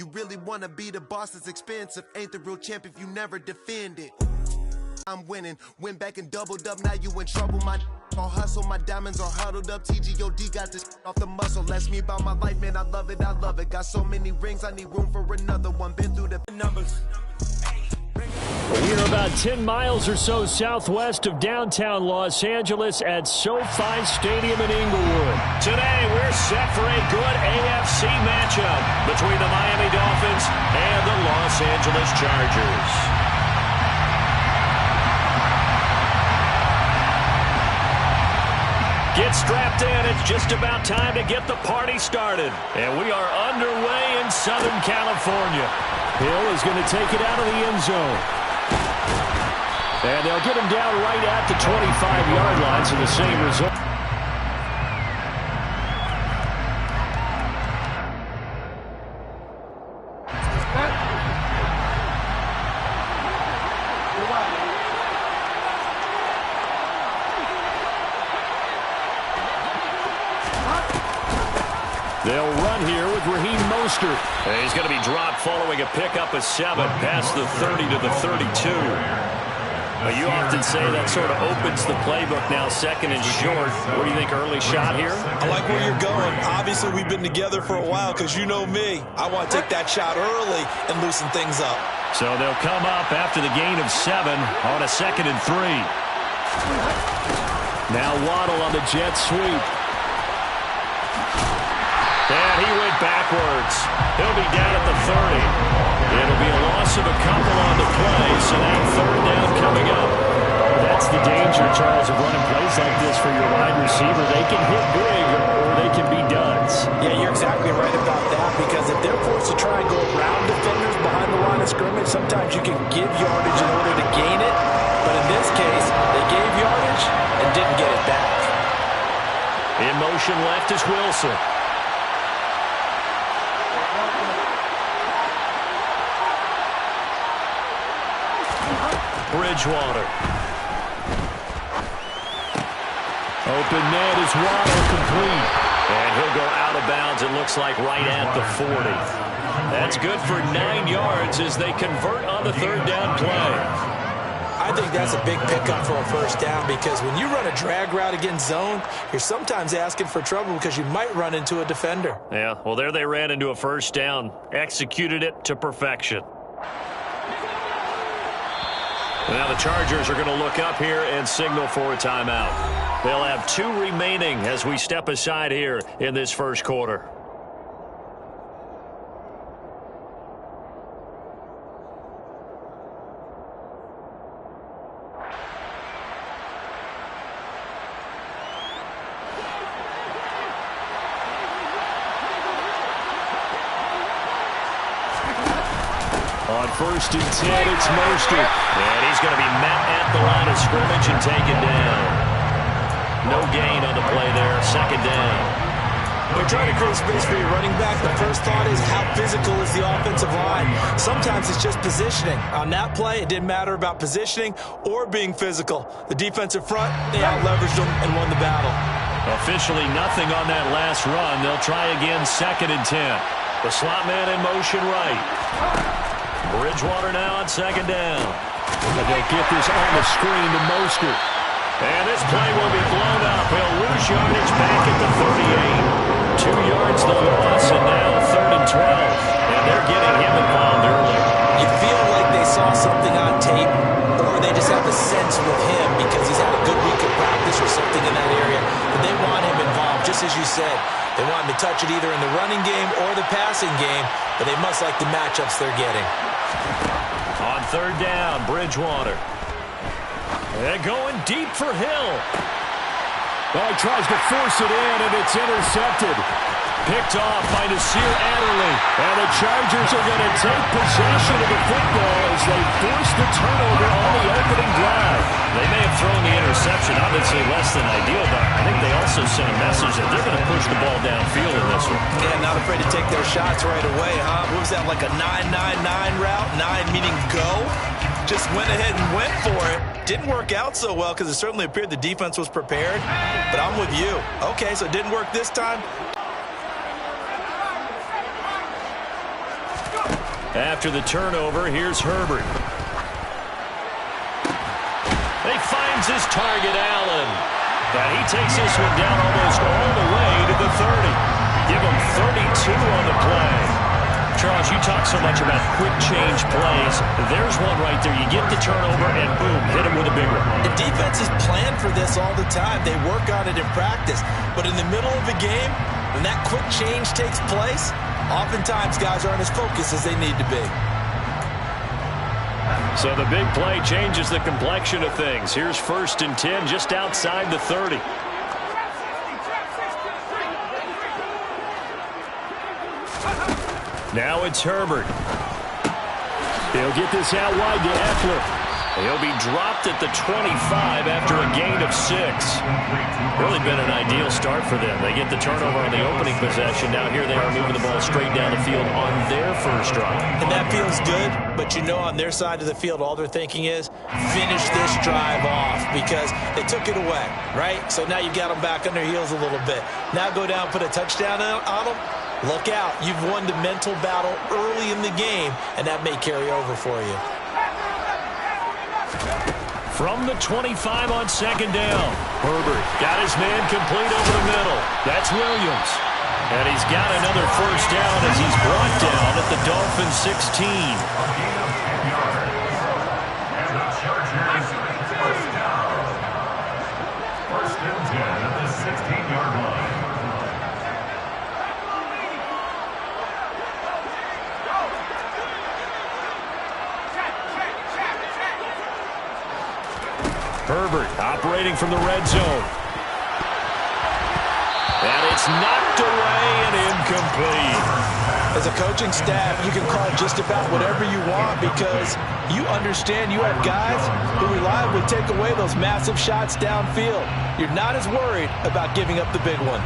You really wanna be the boss, it's expensive. Ain't the real champ if you never defend it. I'm winning, went back and doubled up, now you in trouble. My all hustle, my diamonds are huddled up. TGOD got this off the muscle. That's me about my life, man, I love it, I love it. Got so many rings, I need room for another one. Been through the numbers. We are about 10 miles or so southwest of downtown Los Angeles at SoFi Stadium in Inglewood. Today, we're set for a good AFC matchup between the Miami Dolphins and the Los Angeles Chargers. Get strapped in. It's just about time to get the party started. And we are underway in Southern California. Hill is going to take it out of the end zone. And they'll get him down right at the 25-yard line, so the same result. They'll run here with Raheem Mostert. And he's going to be dropped following a pickup of 7 past the 30 to the 32. You often say that sort of opens the playbook now, second and short. What do you think, early shot here? I like where you're going. Obviously, we've been together for a while because you know me. I want to take that shot early and loosen things up. So they'll come up after the gain of 7 on a 2nd and 3. Now Waddle on the jet sweep. And he went backwards. He'll be down at the 30. It'll be a loss of a couple on the play, so now 3rd down coming up. That's the danger, Charles, of running plays like this for your wide receiver. They can hit big or they can be duds. Yeah, you're exactly right about that, because if they're forced to try and go around defenders behind the line of scrimmage, sometimes you can give yardage in order to gain it. But in this case, they gave yardage and didn't get it back. In motion left is Wilson. Bridgewater. Open net is Waddle, complete. And he'll go out of bounds, it looks like, right at the 40. That's good for 9 yards as they convert on the 3rd down play. I think that's a big pickup for a 1st down, because when you run a drag route against zone, you're sometimes asking for trouble because you might run into a defender. Yeah, well, there they ran into a 1st down. Executed it to perfection. Now the Chargers are going to look up here and signal for a timeout. They'll have 2 remaining as we step aside here in this 1st quarter. On 1st and 10, it's Mostert. And he's going to be met at the line of scrimmage and taken down. No gain on the play there, 2nd down. When you're trying to create space for your running back, the first thought is how physical is the offensive line. Sometimes it's just positioning. On that play, it didn't matter about positioning or being physical. The defensive front, they out-leveraged them and won the battle. Officially nothing on that last run. They'll try again, 2nd and 10. The slot man in motion right. Bridgewater now on 2nd down. And they'll get this on the screen to Mostert. And this play will be blown up. He'll lose yardage back at the 38. 2 yards the loss, and now 3rd and 12. And they're getting him involved early. You feel like they saw something on tape, or they just have a sense with him because he's had a good week of practice or something in that area. But they want him involved, just as you said. They want him to touch it either in the running game or the passing game, but they must like the matchups they're getting. On 3rd down, Bridgewater. And going deep for Hill. Well, he tries to force it in, and it's intercepted. Picked off by Nasir Adderley. And the Chargers are going to take possession of the football as they force the turnover on the opening drive. They may have thrown the interception, obviously less than ideal, but I think they also sent a message that they're going to push the ball downfield in this one. Yeah, not afraid to take their shots right away, huh? What was that, like a 9-9-9 route? 9 meaning go? Just went ahead and went for it. Didn't work out so well because it certainly appeared the defense was prepared. But I'm with you. Okay, so it didn't work this time. After the turnover, here's Herbert. He finds his target, Allen. And he takes this one down almost all the way to the 30. Give him 32 on the play. Charles, you talk so much about quick change plays. There's one right there. You get the turnover, and boom, hit him with a big one. The defense is planned for this all the time. They work on it in practice. But in the middle of a game, when that quick change takes place, oftentimes guys aren't as focused as they need to be. So the big play changes the complexion of things. Here's 1st and 10 just outside the 30. Now it's Herbert. He'll get this out wide to Eckler. He'll be dropped at the 25 after a gain of 6. Really been an ideal start for them. They get the turnover on the opening possession. Now here they are moving the ball straight down the field on their first drive. And that feels good, but you know on their side of the field all they're thinking is finish this drive off because they took it away, right? So now you've got them back on their heels a little bit. Now go down, put a touchdown on them. Look out. You've won the mental battle early in the game, and that may carry over for you. From the 25 on 2nd down. Herbert got his man complete over the middle. That's Williams. And he's got another 1st down as he's brought down at the Dolphins' 16. First and 10 at the 16-yard line. Herbert operating from the red zone. And it's knocked away and incomplete. As a coaching staff, you can call just about whatever you want because you understand you have guys who reliably take away those massive shots downfield. You're not as worried about giving up the big one.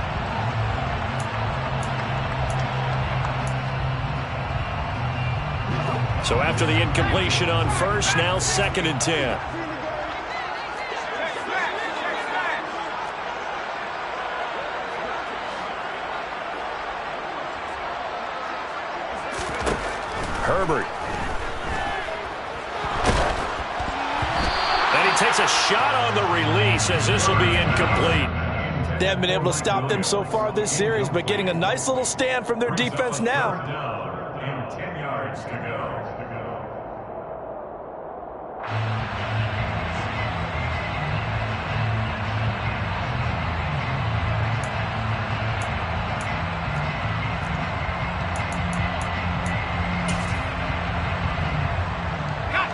So after the incompletion on 1st, now 2nd and 10. Herbert. And he takes a shot on the release as this will be incomplete. They haven't been able to stop them so far this series, but getting a nice little stand from their defense now. Down and 10 yards to go.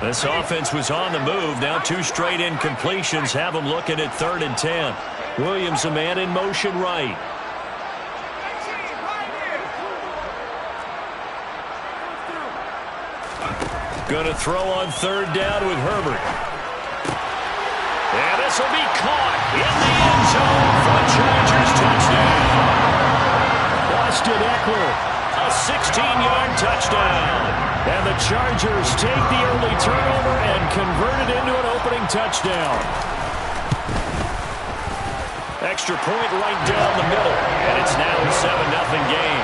This offense was on the move. Now 2 straight incompletions have them looking at 3rd and 10. Williams, a man in motion right. Going to throw on 3rd down with Herbert. And this will be caught in the end zone for the Chargers touchdown. Austin Eckler, a 16-yard touchdown. And the Chargers take the early turnover and convert it into an opening touchdown. Extra point right down the middle. And it's now a 7-0 game.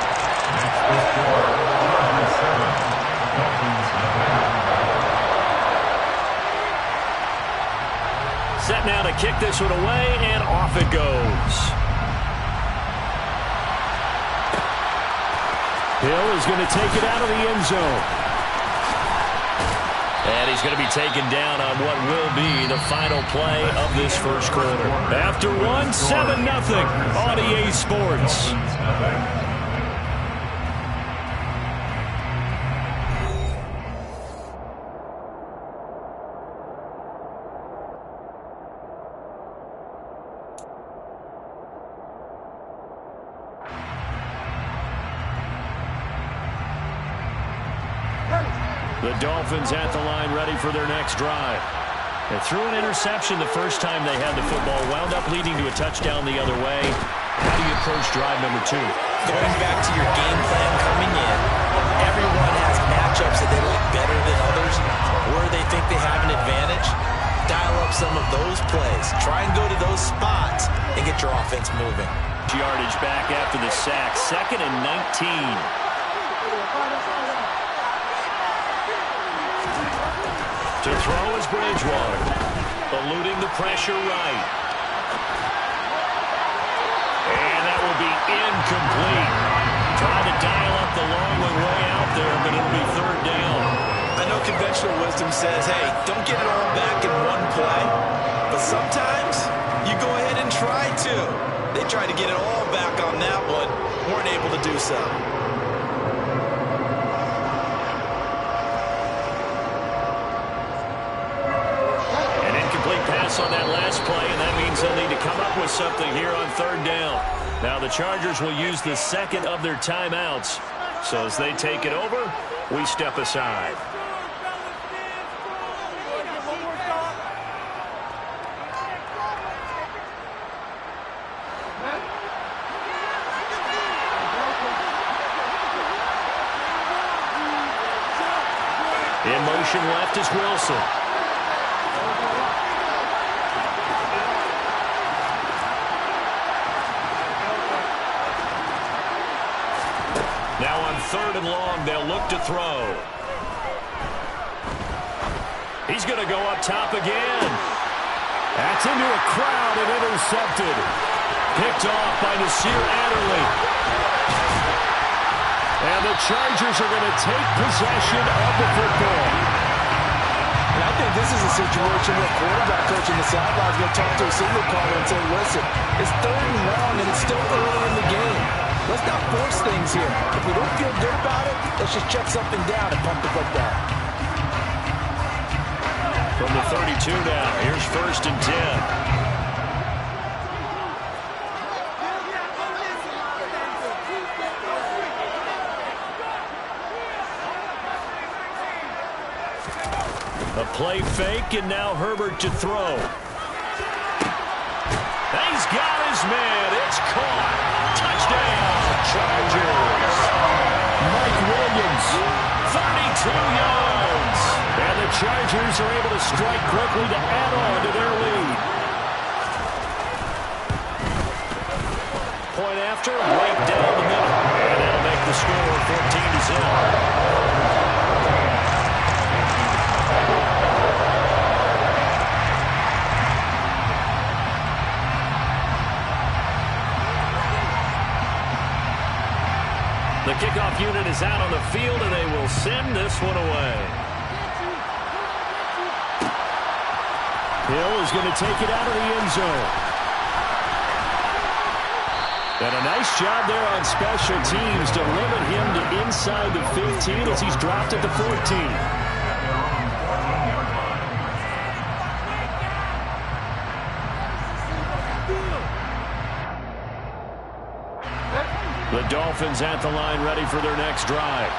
Set now to kick this one away, and off it goes. Hill is going to take it out of the end zone. And he's going to be taken down on what will be the final play of this first quarter. After one, 7-0 on EA Sports. The Dolphins at the line ready for their next drive. They threw an interception the first time they had the football, wound up leading to a touchdown the other way. How do you approach drive number 2? Going back to your game plan coming in, everyone has matchups that they like better than others, where they think they have an advantage. Dial up some of those plays. Try and go to those spots and get your offense moving. Yardage back after the sack. 2nd and 19. To throw is Bridgewater. Eluding the pressure right. And that will be incomplete. Trying to dial up the long one way out there, but it'll be third down. I know conventional wisdom says, hey, don't get it all back in one play. But sometimes you go ahead and try to. They tried to get it all back on that one. Weren't able to do so. Pass on that last play, and that means they'll need to come up with something here on third down. Now the Chargers will use the second of their timeouts. So as they take it over, we step aside. In motion left is Wilson. Now on third and long, they'll look to throw. He's going to go up top again. That's into a crowd and intercepted. Picked off by Nasir Adderley. And the Chargers are going to take possession of the football. And I think this is a situation where quarterback coach in the sideline is going to talk to a signal caller and say, listen, it's third and long and it's still early in the game. Let's not force things here. If we don't feel good about it, let's just check something down and pump the football. From the 32 now, here's first and 10. A play fake, and now Herbert to throw. He's got his man. It's caught. Touchdown, Chargers. Mike Williams, 32 yards. And the Chargers are able to strike quickly to add on to their lead. Point after, right down the middle. And that'll make the score 14-0. The kickoff unit is out on the field, and they will send this one away. Hill is going to take it out of the end zone. And a nice job there on special teams to limit him to inside the 15 as he's dropped at the 14. The Dolphins at the line ready for their next drive.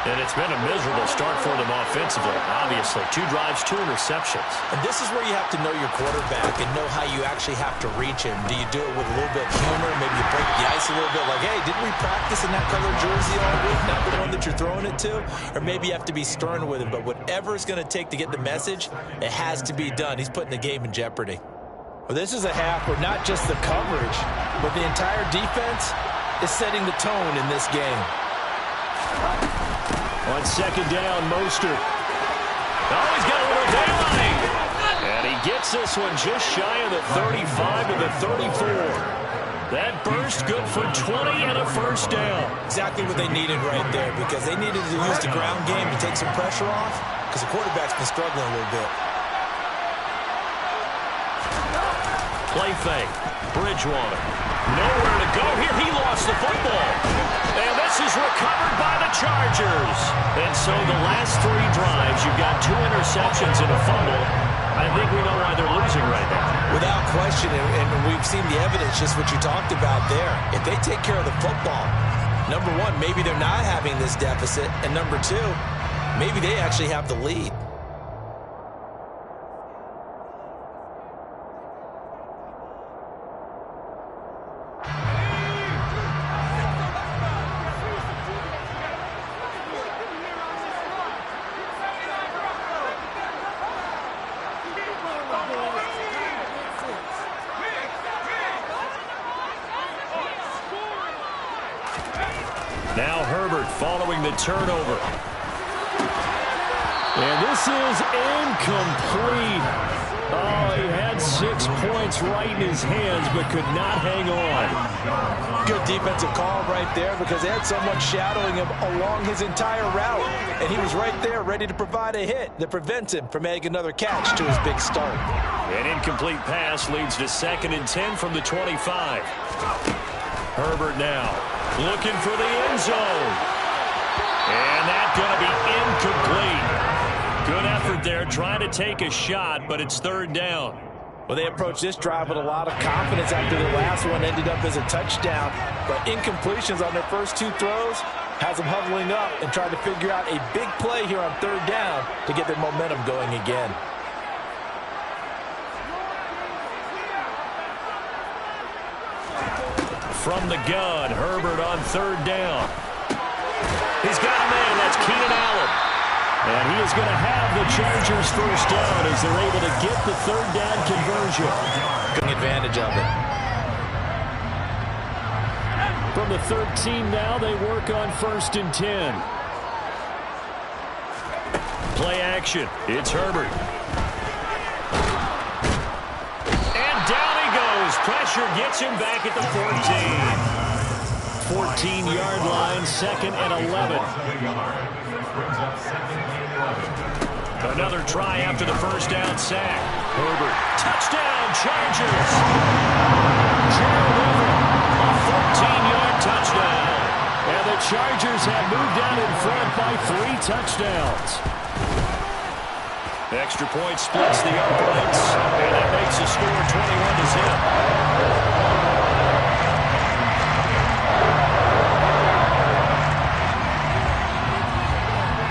And it's been a miserable start for them offensively. Obviously, 2 drives, 2 interceptions. And this is where you have to know your quarterback and know how you actually have to reach him. Do you do it with a little bit of humor? Maybe you break the ice a little bit like, hey, didn't we practice in that color jersey all week? Not the one that you're throwing it to? Or maybe you have to be stern with him. But whatever it's going to take to get the message, it has to be done. He's putting the game in jeopardy. Well, this is a half where not just the coverage, but the entire defense is setting the tone in this game. On second down, Mostert. Oh, he's got a little daylight. And he gets this one just shy of the 35 to the 34. That burst good for 20 and a first down. Exactly what they needed right there, because they needed to use the ground game to take some pressure off, because the quarterback's been struggling a little bit. Play fake. Bridgewater. Nowhere to go here. He lost the football. And this is recovered by the Chargers. And so the last 3 drives, you've got 2 interceptions and a fumble. I think we know why they're losing right now. Without question, and we've seen the evidence, just what you talked about there. If they take care of the football, number 1, maybe they're not having this deficit. And number 2, maybe they actually have the lead. Now Herbert following the turnover. And this is incomplete. Oh, he had 6 points right in his hands, but could not hang on. Good defensive call right there because they had someone shadowing him along his entire route. And he was right there ready to provide a hit that prevents him from adding another catch to his big start. An incomplete pass leads to 2nd and 10 from the 25. Herbert now looking for the end zone. And that's going to be incomplete. Good effort there, trying to take a shot, but it's 3rd down. Well, they approached this drive with a lot of confidence after the last one ended up as a touchdown. But incompletions on their first 2 throws has them huddling up and trying to figure out a big play here on 3rd down to get their momentum going again. From the gun, Herbert on 3rd down. He's got a man, that's Keenan Allen. And he is going to have the Chargers first down as they're able to get the 3rd down conversion. Taking advantage of it. From the 13 now, they work on 1st and 10. Play action. It's Herbert. And down he goes. Pressure gets him back at the 14. 14-yard line, 2nd and 11. Another try after the first down sack. Herbert. Touchdown, Chargers. Gerald Everett, a 14-yard touchdown. And the Chargers have moved out in front by 3 touchdowns. The extra point splits the uprights, and that makes the score 21-0.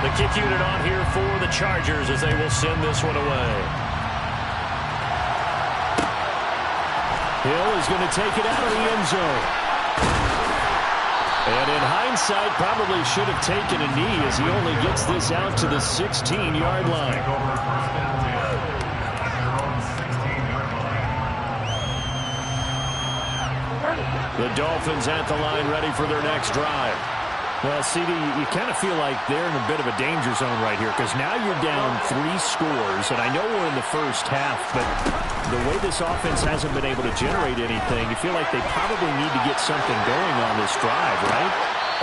The kick unit on here for the Chargers as they will send this one away. Hill is going to take it out of the end zone. And in hindsight, probably should have taken a knee as he only gets this out to the 16-yard line. The Dolphins at the line ready for their next drive. Well, CD, you kind of feel like they're in a bit of a danger zone right here because now you're down 3 scores, and I know we're in the first half, but the way this offense hasn't been able to generate anything, you feel like they probably need to get something going on this drive, right?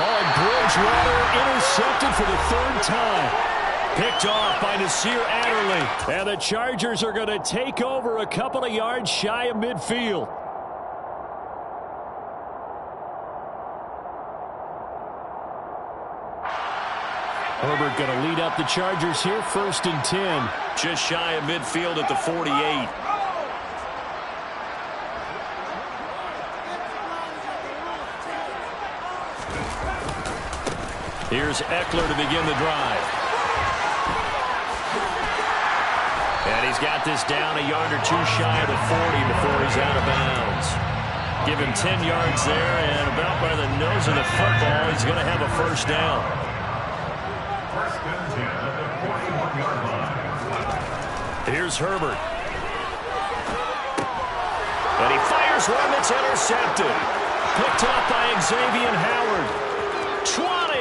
Oh, and Bridgewater intercepted for the 3rd time. Picked off by Nasir Adderley, and the Chargers are going to take over a couple of yards shy of midfield. Herbert going to lead up the Chargers here, 1st and 10. Just shy of midfield at the 48. Here's Eckler to begin the drive. And he's got this down a yard or 2 shy of the 40 before he's out of bounds. Give him 10 yards there, and about by the nose of the football, he's going to have a first down. Here's Herbert. And he fires one that's intercepted. Picked up by Xavier Howard. 20.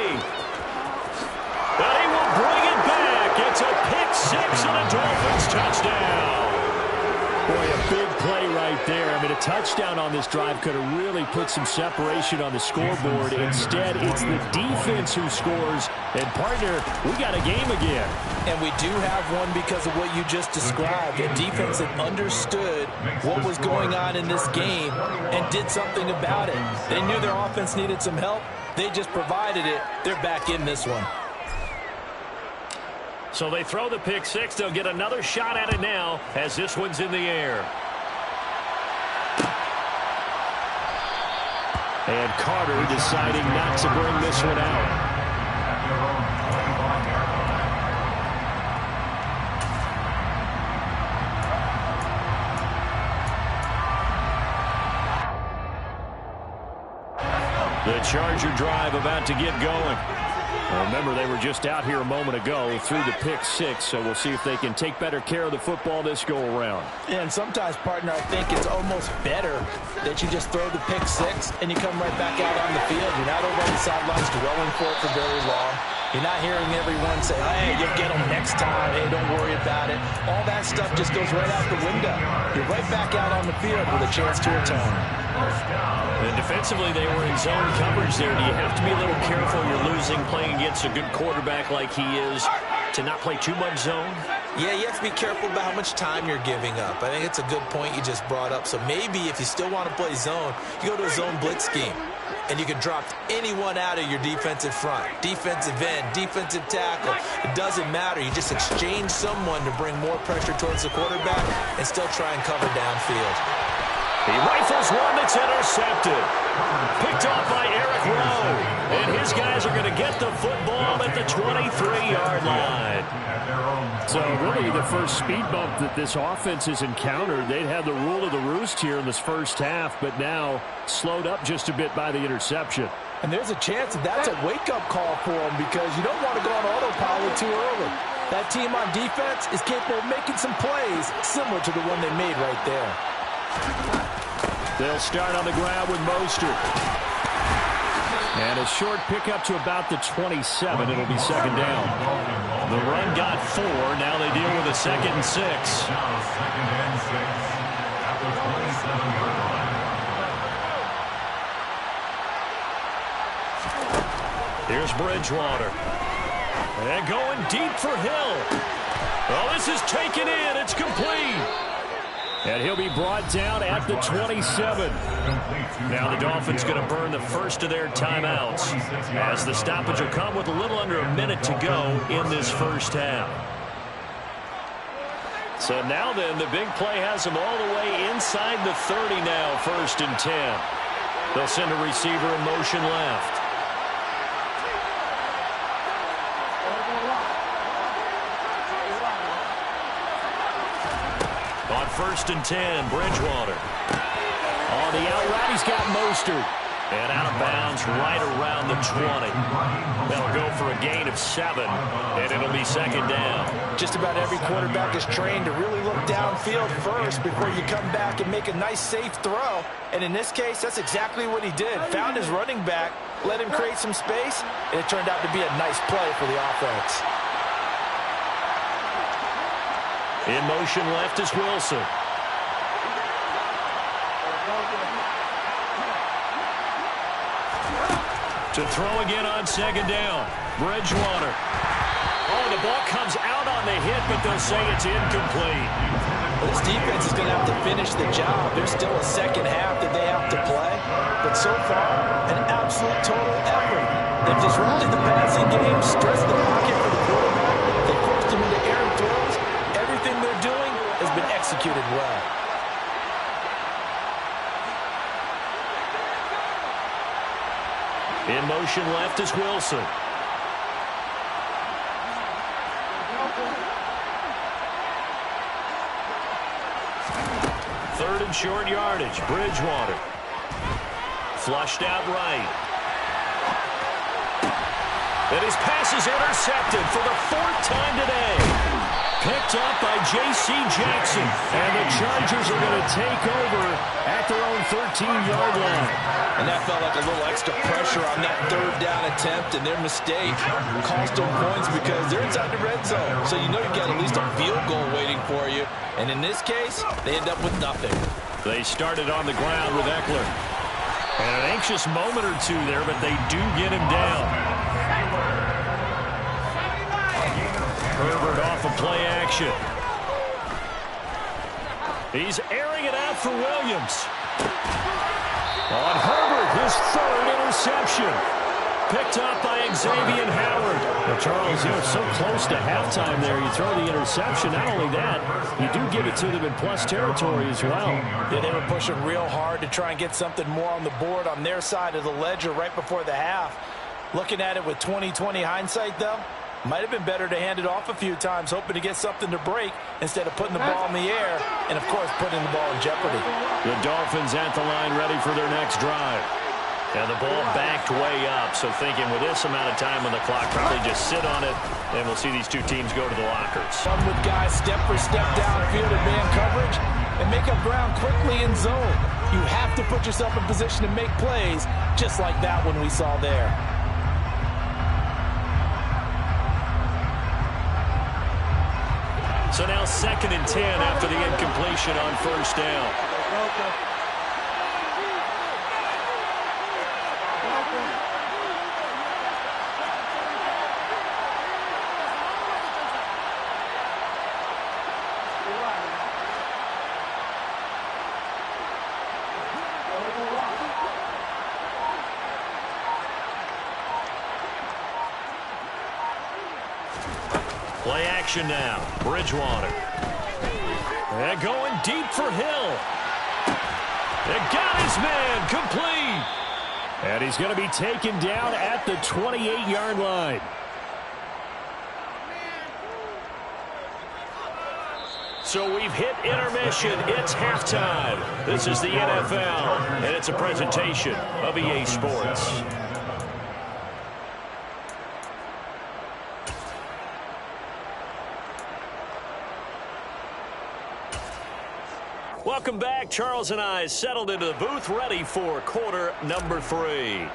And he will bring it back. It's a pick 6 and a Dolphins touchdown. Boy, a big play right there. I mean, a touchdown on this drive could have really put some separation on the scoreboard. Instead, it's the defense who scores. And, partner, we got a game again. And we do have one because of what you just described. A defense that understood what was going on in this game and did something about it. They knew their offense needed some help. They just provided it. They're back in this one. So they throw the pick 6. They'll get another shot at it now as this one's in the air. And Carter deciding not to bring this one out. The Charger drive about to get going. Well, remember, they were just out here a moment ago through the pick 6, so we'll see if they can take better care of the football this go-around. And sometimes, partner, I think it's almost better that you just throw the pick 6 and you come right back out on the field. You're not over on the sidelines dwelling for it for very long. You're not hearing everyone say, hey, you'll get them next time. Hey, don't worry about it. All that stuff just goes right out the window. You're right back out on the field with a chance to atone. And defensively, they were in zone coverage there. Do you have to be a little careful? You're losing playing against a good quarterback like he is to not play too much zone? Yeah, you have to be careful about how much time you're giving up. I think it's a good point you just brought up. So maybe if you still want to play zone, you go to a zone blitz scheme. And you can drop anyone out of your defensive front, defensive end, defensive tackle. It doesn't matter. You just exchange someone to bring more pressure towards the quarterback and still try and cover downfield. He rifles one that's intercepted. Picked off by Eric Rowe. And his guys are going to get the football at the 23-yard line. So really the first speed bump that this offense has encountered, they'd had the rule of the roost here in this first half, but now slowed up just a bit by the interception. And there's a chance that that's a wake-up call for them because you don't want to go on autopilot too early. That team on defense is capable of making some plays similar to the one they made right there. They'll start on the ground with Mostert. And a short pickup to about the 27. It'll be second down. The run got 4. Now they deal with a 2nd and 6. Now 2nd and 6 at the 27-yard line. Here's Bridgewater. And going deep for Hill. Oh, this is taken in. It's complete. And he'll be brought down at the 27. Now the Dolphins going to burn the first of their timeouts as the stoppage will come with a little under a minute to go in this first half. So now then, the big play has them all the way inside the 30 now, 1st and 10. They'll send a receiver in motion left. On 1st and 10, Bridgewater. On the out route, he's got Mostert. And out of bounds right around the 20. That'll go for a gain of 7, and it'll be second down. Just about every quarterback is trained to really look downfield first before you come back and make a nice, safe throw. And in this case, that's exactly what he did. Found his running back, let him create some space, and it turned out to be a nice play for the offense. In motion left is Wilson. To throw again on second down. Bridgewater. Oh, the ball comes out on the hit, but they'll say it's incomplete. Well, this defense is going to have to finish the job. There's still a second half that they have to play. But so far, an absolute total effort. They've disrupted the passing game, stressed the pocket for the quarterback. They forced him into errant throws. Everything they're doing has been executed well. In motion left is Wilson. Third and short yardage. Bridgewater. Flushed out right. And his pass is intercepted for the 4th time today. Picked up by J.C. Jackson. And the Chargers are going to take over at their own 13-yard line. And that felt like a little extra pressure on that 3rd down attempt, and their mistake cost them points because they're inside the red zone. So you know you got at least a field goal waiting for you. And in this case, they end up with nothing. They started on the ground with Eckler. And an anxious moment or two there, but they do get him down. Herbert off of play action. He's airing it out for Williams. On Herbert, his 3rd interception. Picked up by Xavier Howard. Well, Charles, you know, so close to halftime there. You throw the interception. Not only that, you do give it to them in plus territory as well. Yeah, they were pushing real hard to try and get something more on the board on their side of the ledger right before the half. Looking at it with 20/20 hindsight, though, might have been better to hand it off a few times, hoping to get something to break instead of putting the ball in the air and, of course, putting the ball in jeopardy. The Dolphins at the line ready for their next drive. And the ball backed way up, so thinking with this amount of time on the clock, probably just sit on it, and we'll see these two teams go to the lockers. Fun with guys step for step downfield in man coverage and make up ground quickly in zone. You have to put yourself in position to make plays, just like that one we saw there. So now 2nd and 10 after the incompletion on first down. Play action now. Bridgewater. And going deep for Hill. It got his man complete. And he's going to be taken down at the 28-yard line. So we've hit intermission. It's halftime. This is the NFL, and it's a presentation of EA Sports. Welcome back. Charles and I settled into the booth, ready for quarter number 3.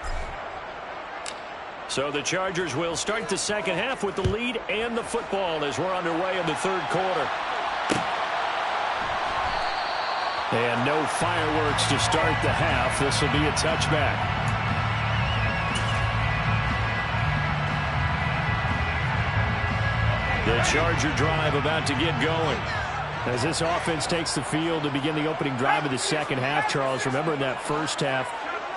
So the Chargers will start the second half with the lead and the football as we're underway in the third quarter. And no fireworks to start the half. This will be a touchback. The Charger drive about to get going. As this offense takes the field to begin the opening drive of the second half, Charles, remember in that first half,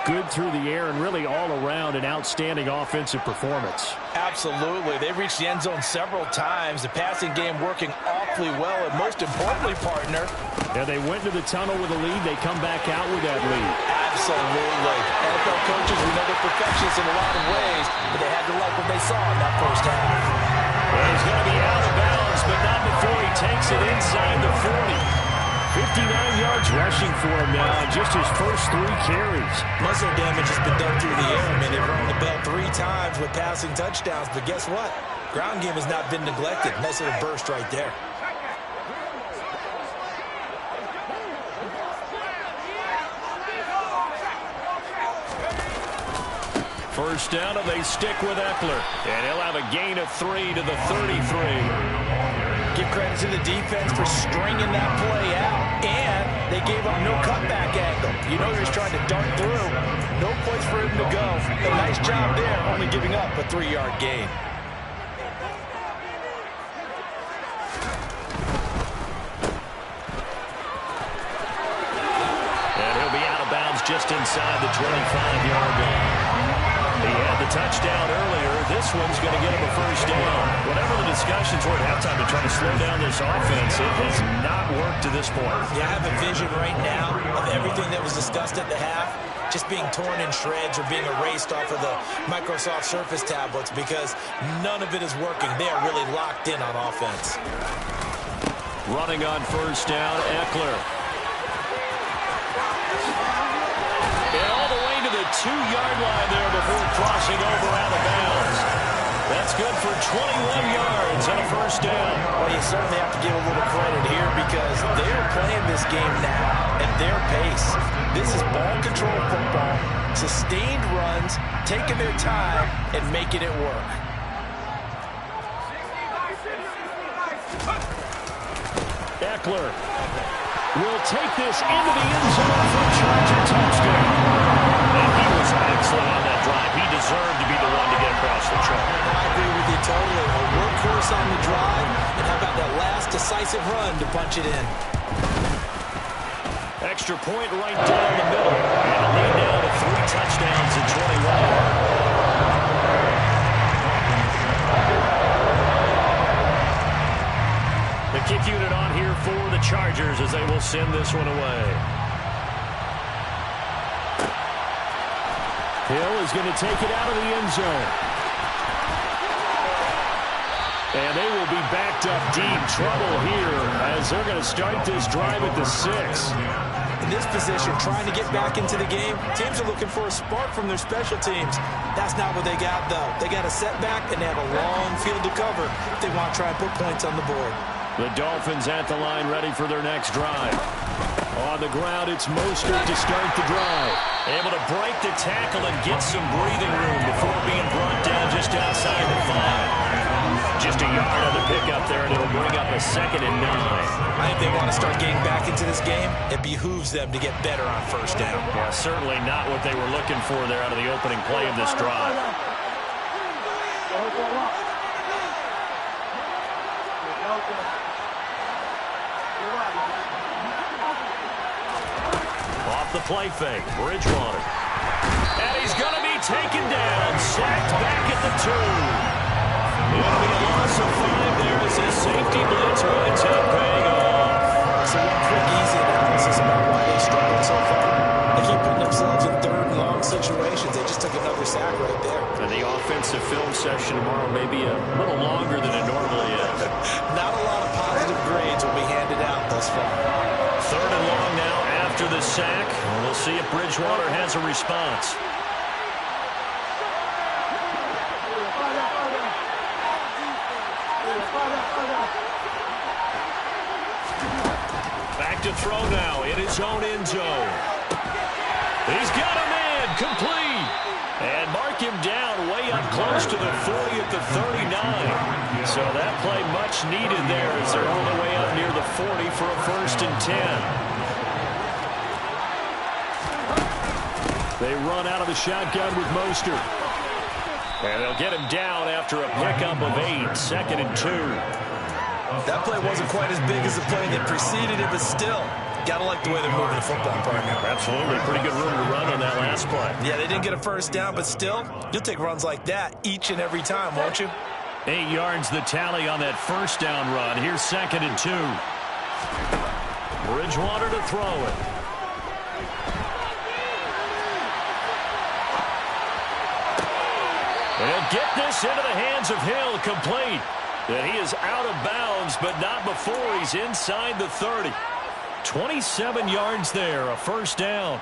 good through the air and really all around an outstanding offensive performance. Absolutely. They reached the end zone several times. The passing game working awfully well, and most importantly, partner. Yeah, they went into the tunnel with a lead. They come back out with that lead. Absolutely. NFL coaches, we know they're perfectionists in a lot of ways, but they had to like what they saw in that first half. Well, he's going to be out of bounds, but not before he takes it inside the 40. 59 yards rushing for him now on just his first 3 carries. Muscle damage has been done through the air. I mean, they've rung the bell 3 times with passing touchdowns, but guess what? Ground game has not been neglected. Nice little burst right there. First down, and they stick with Eckler. And he'll have a gain of 3 to the 33. Give credit to the defense for stringing that play out, and they gave up no cutback angle. You know, he was trying to dart through. No place for him to go. A nice job there, only giving up a 3-yard gain. And he'll be out of bounds just inside the 25-yard line. He had the touchdown earlier. This one's going to get him a first down. Whatever the discussions were at halftime to try to slow down this offense, it has not worked to this point. Yeah, I have a vision right now of everything that was discussed at the half just being torn in shreds or being erased off of the Microsoft Surface tablets because none of it is working. They are really locked in on offense. Running on first down, Eckler. And all the way to the 2-yard line there before crossing over out of bounds. That's good for 21 yards and a first down. Well, you certainly have to give a little credit here because they're playing this game now at their pace. This is ball control football, sustained runs, taking their time and making it work. Eckler will take this into the end zone for a Charger touchdown. And he was excellent on that drive. He deserved to be the one to get across the track. I agree with you totally. A workhorse on the drive, and how about that last decisive run to punch it in? Extra point right down the middle. And a lead now to 3 touchdowns in 21. The kick unit on here for the Chargers as they will send this one away. Hill is going to take it out of the end zone. And they will be backed up deep. Trouble here as they're going to start this drive at the 6. In this position, trying to get back into the game, teams are looking for a spark from their special teams. That's not what they got, though. They got a setback, and they have a long field to cover if they want to try and put points on the board. The Dolphins at the line ready for their next drive. On the ground, it's Mostert to start the drive. Able to break the tackle and get some breathing room before being brought down just outside the 5. Just a yard on the pickup there, and it'll bring up a 2nd and 9. I think they want to start getting back into this game. It behooves them to get better on first down. Yeah, certainly not what they were looking for there out of the opening play of this drive. Off the play fake, Bridgewater. And he's going to be taken down, sacked back at the 2. It'll be a loss of 5 there as his safety blitz winds up paying off. So one quick, easy analysis about why they struggled so far. They keep putting themselves in third and long situations. They just took another sack right there. And the offensive film session tomorrow may be a little longer than it normally is. Not a lot of positive grades will be handed out thus far. 3rd and long now after the sack. And we'll see if Bridgewater has a response. Back to throw now in his own end zone. He's got a man complete. And mark him down way up close to the 40 at the 39. So that play much needed there as they're all the way up near the 40 for a 1st and 10. They run out of the shotgun with Mostert. And they'll get him down after a pickup of 8, 2nd and 2. That play wasn't quite as big as the play that preceded it, but still, gotta like the way they're moving the football, partner. Absolutely. Pretty good room to run on that last play. Yeah, they didn't get a first down, but still, you'll take runs like that each and every time, won't you? 8 yards the tally on that first down run. Here's 2nd and 2. Bridgewater to throw it. They'll get this into the hands of Hill, complete. And he is out of bounds, but not before he's inside the 30. 27 yards there, a first down.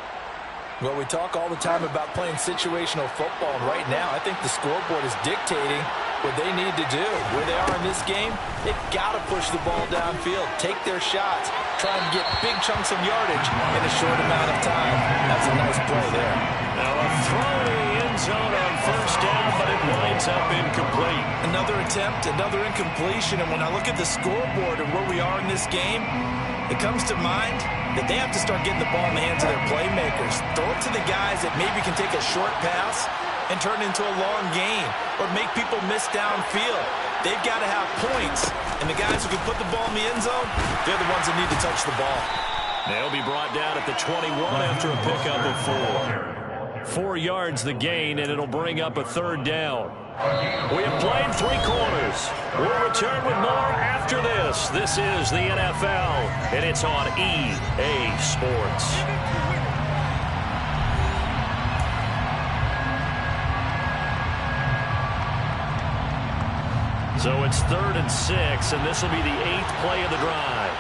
Well, we talk all the time about playing situational football, and right now I think the scoreboard is dictating what they need to do. Where they are in this game, they've got to push the ball downfield, take their shots, try and get big chunks of yardage in a short amount of time. That's a nice play there. Now a throw to the end zone on first down, but it winds up incomplete. Another attempt, another incompletion, and when I look at the scoreboard and where we are in this game, it comes to mind that they have to start getting the ball in the hands of their playmakers. Throw it to the guys that maybe can take a short pass and turn it into a long gain or make people miss downfield. They've got to have points, and the guys who can put the ball in the end zone, they're the ones that need to touch the ball. They'll be brought down at the 21 after a pickup of 4. 4 yards the gain, and it'll bring up a 3rd down. We have played 3 quarters. We'll return with more after this. This is the NFL, and it's on EA Sports. So it's 3rd and 6, and this will be the 8th play of the drive.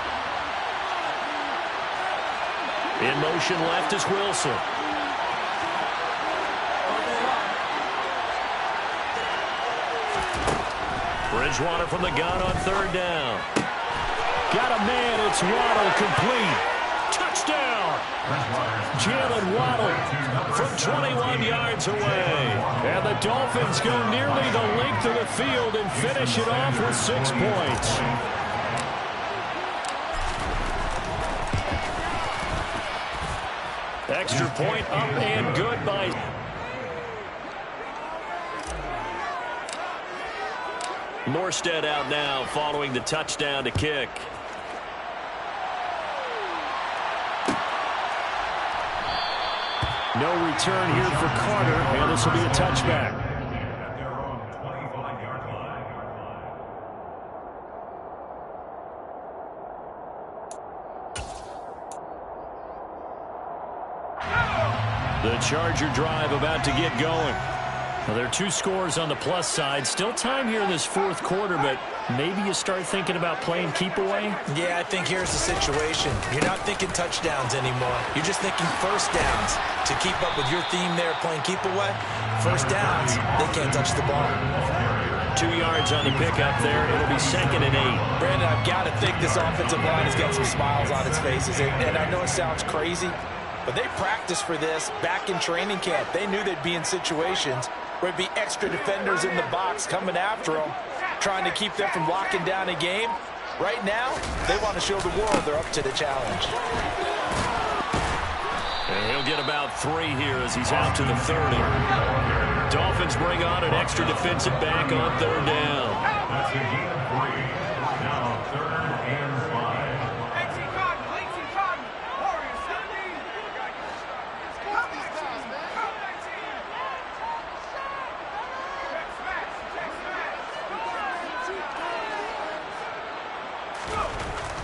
In motion left is Wilson. Bridgewater from the gun on 3rd down. Got a man, it's Waddle, complete. Touchdown! Jalen Waddle from 21 yards away. And the Dolphins go nearly the length of the field and finish it off with 6 points. Extra point up and good by... Morstead out now following the touchdown to kick. No return here for Carter, and this will be a touchback. The Charger drive about to get going. Well, there are 2 scores on the plus side. Still time here in this 4th quarter, but maybe you start thinking about playing keep away? Yeah, I think here's the situation. You're not thinking touchdowns anymore. You're just thinking first downs. To keep up with your theme there, playing keep away, first downs, they can't touch the ball. 2 yards on the pickup there. It'll be 2nd and 8. Brandon, I've got to think this offensive line has got some smiles on its faces. And I know it sounds crazy, but they practiced for this back in training camp. They knew they'd be in situations where it'd be extra defenders in the box coming after them, trying to keep them from locking down a game. Right now, they want to show the world they're up to the challenge. And he'll get about 3 here as he's out to the 30. Dolphins bring on an extra defensive back on 3rd down. That's a gain of 3. Now 3rd and 5.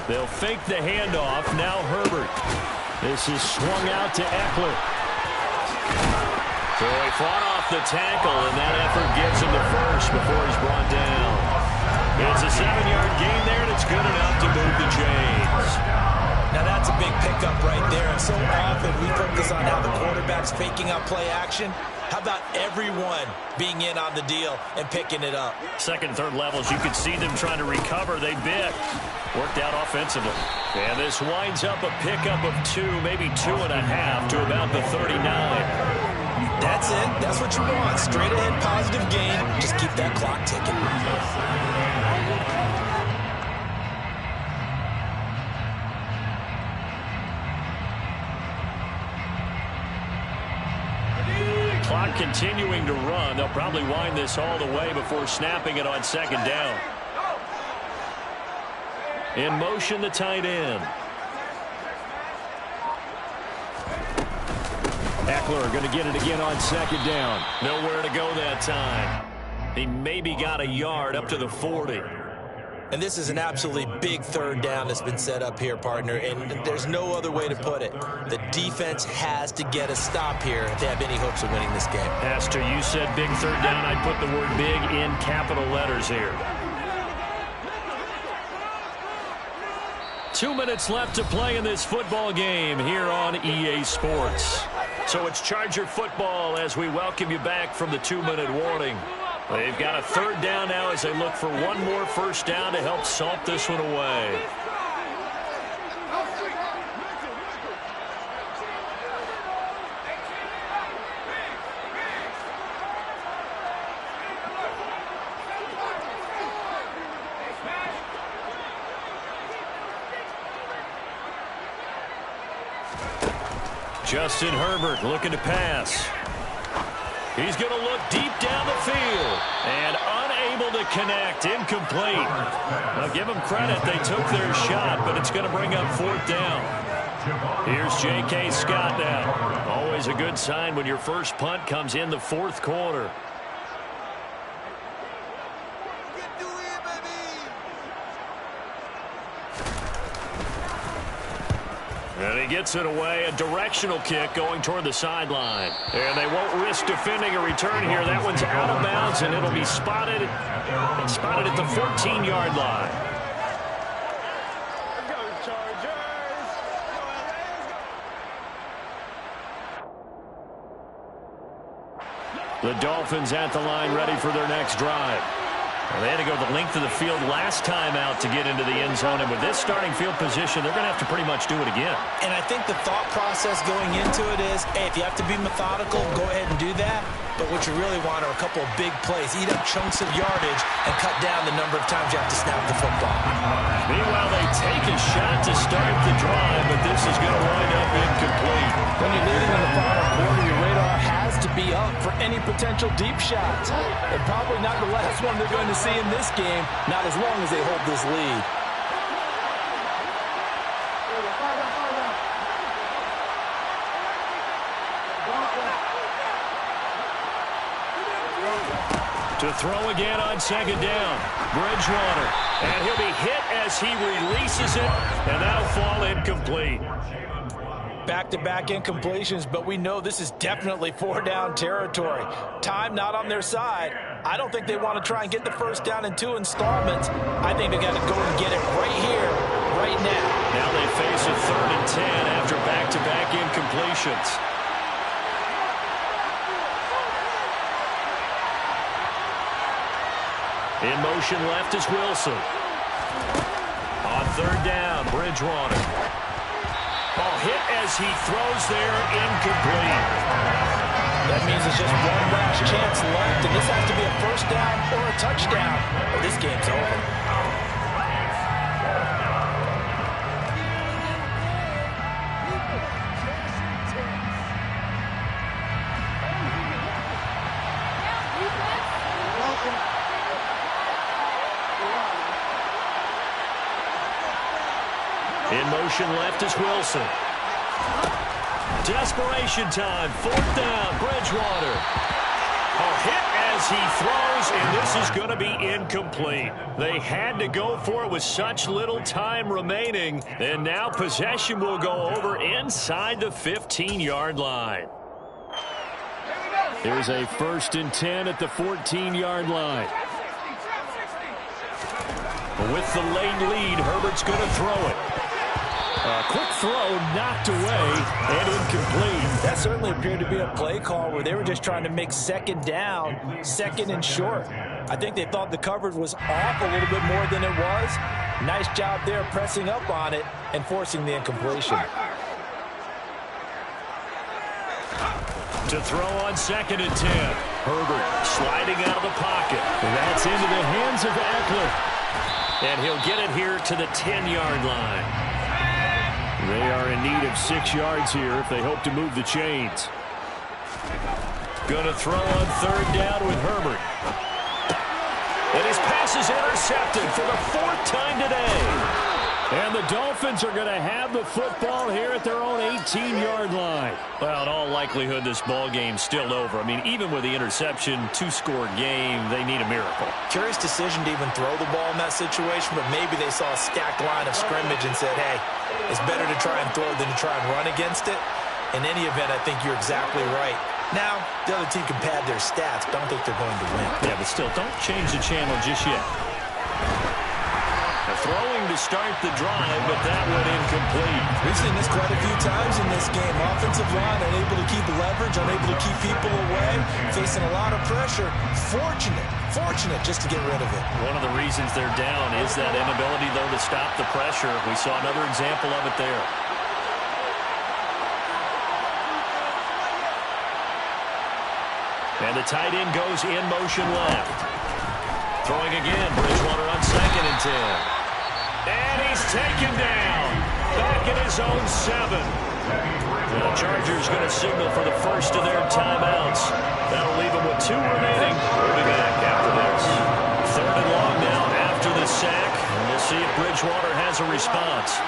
They'll fake the handoff. Now Herbert. This is swung out to Eckler. So he fought off the tackle, and that effort gets him to first before he's brought down. It's a 7-yard gain there, and it's good enough to move the chains. Now that's a big pickup right there, and so often we focus on how the quarterback's faking out play action. How about everyone being in on the deal and picking it up? Second, third levels, you could see them trying to recover. They bit. Worked out offensively. And this winds up a pickup of 2, maybe 2.5 to about the 39. That's it. That's what you want. Straight ahead positive gain. Just keep that clock ticking. Clock continuing to run. They'll probably wind this all the way before snapping it on 2nd down. In motion, the tight end. Eckler going to get it again on 2nd down. Nowhere to go that time. He maybe got a yard up to the 40. And this is an absolutely big 3rd down that's been set up here, partner, and there's no other way to put it. The defense has to get a stop here if they have any hopes of winning this game. Pastor, you said big 3rd down. I'd put the word big in capital letters here. 2 minutes left to play in this football game here on EA Sports. So it's Charger football as we welcome you back from the 2-minute warning. They've got a 3rd down now as they look for one more first down to help salt this one away. Justin Herbert looking to pass. He's going to look deep down the field and unable to connect. Incomplete. Now give them credit. They took their shot, but it's going to bring up 4th down. Here's J.K. Scott now. Always a good sign when your first punt comes in the 4th quarter. And he gets it away, a directional kick going toward the sideline. And they won't risk defending a return here. That one's out of bounds, and it'll be spotted at the 14-yard line. Go Chargers! The Dolphins at the line ready for their next drive. Well, they had to go the length of the field last time out to get into the end zone. And with this starting field position, they're going to have to pretty much do it again. And I think the thought process going into it is, hey, if you have to be methodical, go ahead and do that. But what you really want are a couple of big plays. Eat up chunks of yardage and cut down the number of times you have to snap the football. Meanwhile, they take a shot to start the drive, but this is going to wind up incomplete. When you're leading in the final quarter, your radar has to be up for any potential deep shots. And probably not the last one they're going to see in this game, not as long as they hold this lead. To throw again on 2nd down. Bridgewater. And he'll be hit as he releases it, and that'll fall incomplete. Back-to-back incompletions, but we know this is definitely 4-down territory. Time not on their side. I don't think they want to try and get the first down in 2 installments. I think they got to go and get it right here, right now. Now they face a 3rd and 10 after back-to-back incompletions. In motion left is Wilson. On 3rd down, Bridgewater. Ball hit as he throws there, incomplete. That means it's just one last chance left, and this has to be a first down or a touchdown, or this game's over. In motion left is Wilson. Desperation time. 4th down. Bridgewater. A hit as he throws, and this is going to be incomplete. They had to go for it with such little time remaining, and now possession will go over inside the 15-yard line. Here's a 1st and 10 at the 14-yard line. With the late lead, Herbert's going to throw it. A quick throw knocked away and incomplete. That certainly appeared to be a play call where they were just trying to make 2nd down, 2nd and short. I think they thought the coverage was off a little bit more than it was. Nice job there pressing up on it and forcing the incompletion. To throw on 2nd and 10. Herbert sliding out of the pocket. And that's into the hands of Eckler. And he'll get it here to the 10-yard line. They are in need of 6 yards here if they hope to move the chains. Going to throw on 3rd down with Herbert. And his pass is intercepted for the 4th time today. And the Dolphins are going to have the football here at their own 18-yard line. Well, in all likelihood, this ball game's still over. I mean, even with the interception, 2-score game, they need a miracle. Curious decision to even throw the ball in that situation, but maybe they saw a stacked line of scrimmage and said, hey, it's better to try and throw than to try and run against it. In any event, I think you're exactly right. Now, the other team can pad their stats, but I don't think they're going to win. Yeah, but still, don't change the channel just yet. Throwing to start the drive, but that went incomplete. We've seen this quite a few times in this game. Offensive line unable to keep leverage, unable to keep people away, facing a lot of pressure. Fortunate just to get rid of it. One of the reasons they're down is that inability, though, to stop the pressure. We saw another example of it there. And the tight end goes in motion left. Throwing again, Bridgewater on 2nd and 10. And he's taken down. Back at his own 7. The Chargers going to signal for the first of their timeouts. That'll leave them with 2 remaining. We'll be back after this. 3rd and long now after the sack. And we'll see if Bridgewater has a response.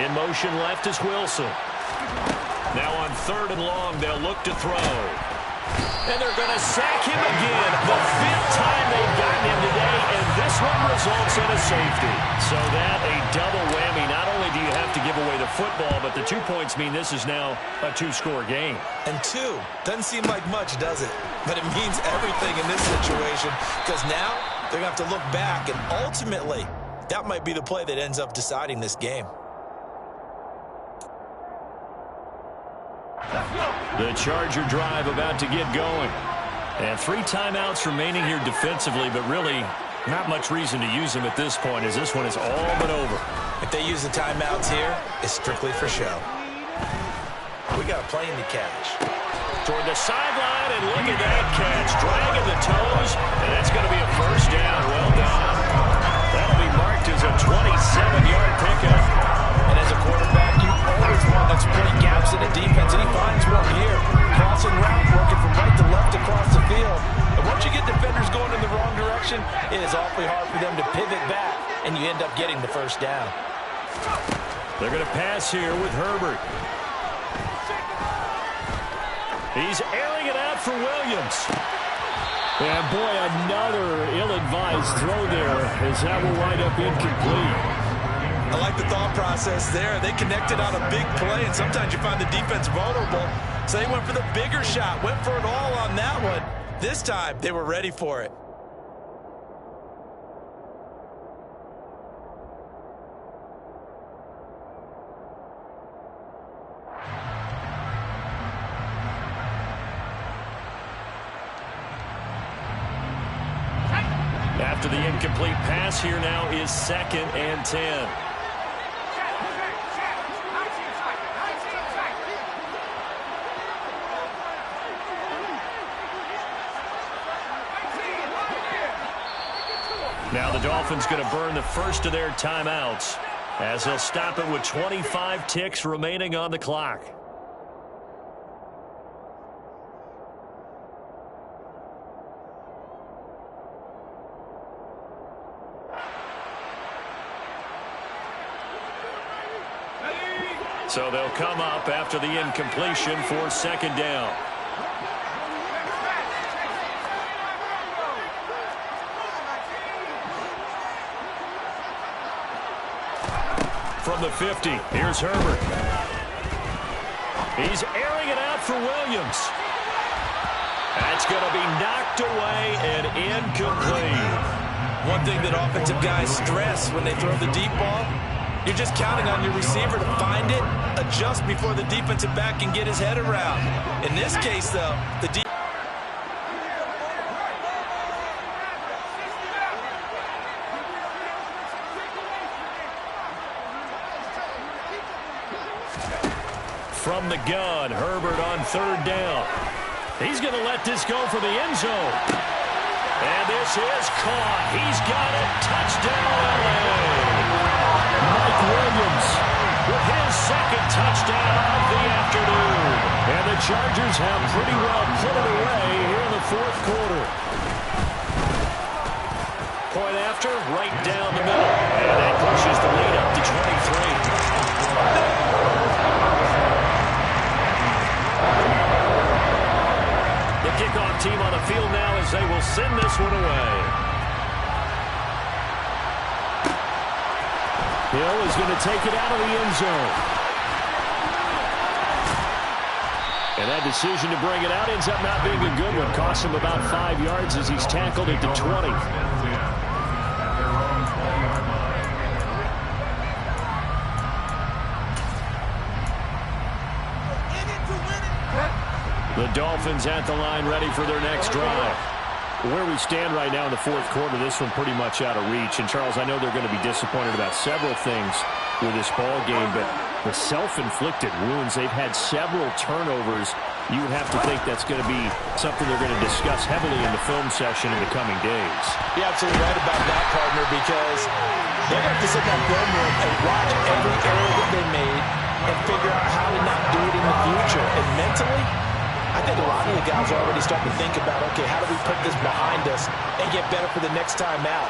In motion left is Wilson. Now on 3rd and long, they'll look to throw. And they're going to sack him again. The 5th time they've gotten him today, and this one results in a safety. So that a double whammy. Not only do you have to give away the football, but the 2 points mean this is now a 2-score game. And 2 doesn't seem like much, does it? But it means everything in this situation, because now they're going to have to look back, and ultimately, that might be the play that ends up deciding this game. The Charger drive about to get going. And 3 timeouts remaining here defensively, but really not much reason to use them at this point, as this one is all but over. If they use the timeouts here, it's strictly for show. We got a plane to catch. Toward the sideline, and look at that catch. Dragging the toes, and that's going to be a 1st down. Well done. That'll be marked as a 27-yard pickup. And as a quarterback, you always want to exploit gaps in the defense, and he finds one here. Crossing route, working from right to left across the field. And once you get defenders going in the wrong direction, it is awfully hard for them to pivot back, and you end up getting the 1st down. They're going to pass here with Herbert. He's airing it out for Williams. And boy, another ill-advised throw there, as that will wind up incomplete. I like the thought process there. They connected on a big play, and sometimes you find the defense vulnerable. So they went for the bigger shot, went for it all on that one. This time, they were ready for it. After the incomplete pass, here now is 2nd and 10. Now the Dolphins going to burn the first of their timeouts as they'll stop it with 25 ticks remaining on the clock. So they'll come up after the incompletion for second down. From the 50, here's Herbert. He's airing it out for Williams. That's going to be knocked away and incomplete. One thing that offensive guys stress when they throw the deep ball, you're just counting on your receiver to find it, adjust before the defensive back can get his head around. In this case, though, the deep... From the gun, Herbert on third down. He's going to let this go for the end zone. And this is caught. He's got it. Touchdown, LA. Mike Williams with his second touchdown of the afternoon. And the Chargers have pretty well put it away here in the fourth quarter. Point after, right down the middle. And that pushes the lead up to 23. The kickoff team on the field now as they will send this one away. Hill is going to take it out of the end zone. And that decision to bring it out ends up not being a good one. Costs him about 5 yards as he's tackled at the 20. The Dolphins at the line ready for their next drive. Where we stand right now in the fourth quarter, this one pretty much out of reach. And, Charles, I know they're going to be disappointed about several things with this ball game, but the self-inflicted wounds, they've had several turnovers. You would have to think that's going to be something they're going to discuss heavily in the film session in the coming days. You're absolutely right about that, partner, because they're going to have to sit in that film room and watch every error that they made and figure out how to not do it in the future. And mentally, I think a lot of the guys are already starting to think about, okay, how do we put this behind us and get better for the next time out?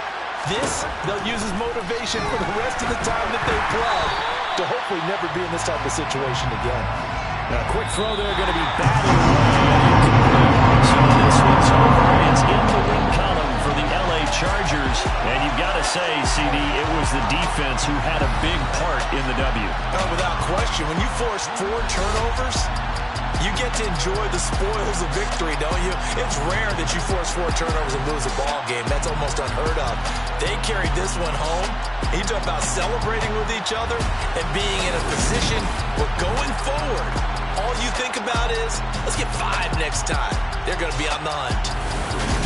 This, they'll use as motivation for the rest of the time that they play to hopefully never be in this type of situation again. Now, a quick throw there, going to be batted away. So this one's over. It's in the win column for the LA Chargers. And you've got to say, CD, it was the defense who had a big part in the W. Oh, without question. When you force 4 turnovers, you get to enjoy the spoils of victory, don't you? It's rare that you force 4 turnovers and lose a ball game. That's almost unheard of. They carried this one home. You talk about celebrating with each other and being in a position where going forward, all you think about is, let's get 5 next time. They're going to be on the hunt.